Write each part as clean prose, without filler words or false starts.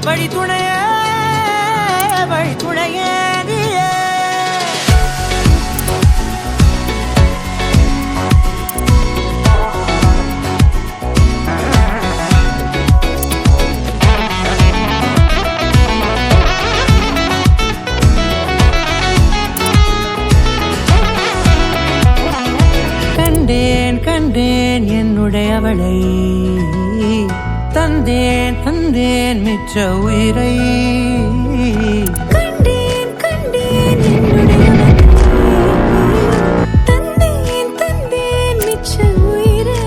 வழி துணையே வழி துணையே நீயே. கண்டேன் கண்டேன் என்னுடையவளை, தந்தேன் தந்தேன் மிச்ச உயிரை. கண்டேன் கண்டேன் என்னுடையவளை, தந்தேன் தந்தேன் மிச்ச உயிரை.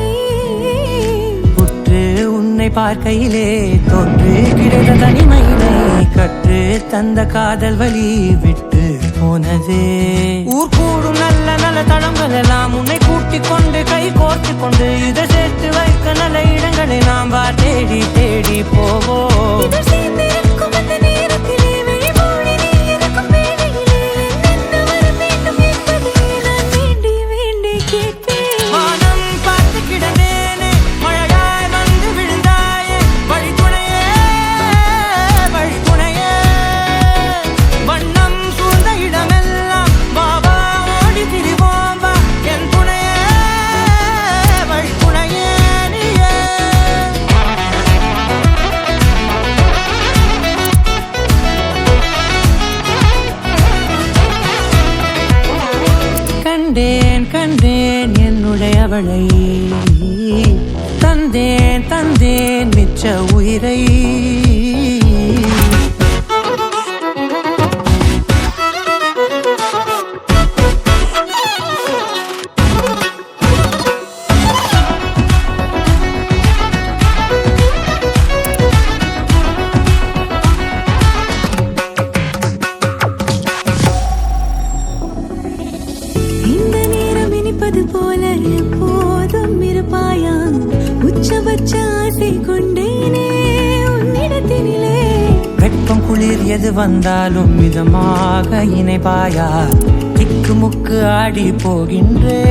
உற்று உன்னை பார்க்கையிலே தோற்று கிடைத்த தனிமையினை கற்று தந்த காதல் வழி விட்டு போனதே. ஊர் கூடும் நல்ல நல்ல தளங்கள் எல்லாம் உன்னை கூட்டிக் கொண்டு கை கோர்த்து கொண்டு இதை சேர்த்து வைக்க நல்ல இடங்களை நாம் தேடி தேடி போவோம். இதழ் சேர்ந்திருக்கும் அந்த நேரத்திலே விழிமூடி நீ இருக்கும் வேளையிலே என்ன வர வேண்டும் என்பதை நான் வேண்டி வேண்டி கேட்பேன். வானம் பார்த்து கிடந்தேனே, மழையாய் வந்து விழுந்தாயே, வழி துணையே வழி துணையே. வண்ணம் சூழ்ந்த இடமெல்லாம் வா வா ஓடி திரிவோம் வா, என் துணையே வழி துணையே நீயே. கண்டேன் கண்டேன் என்னுடையவளை, தந்தேன் தந்தேன் மிச்ச உயிரை. இந்த நேரம் இனிப்பது போல எப்போதும் இருப்பாயா, உச்சபட்ச ஆசை கொண்டேனே உன்னிடத்தினிலே. வெப்பம் குளிர் எது வந்தாலும் மிதமாக இணைப்பாயா, திக்கு முக்கு ஆடி போகின்றே.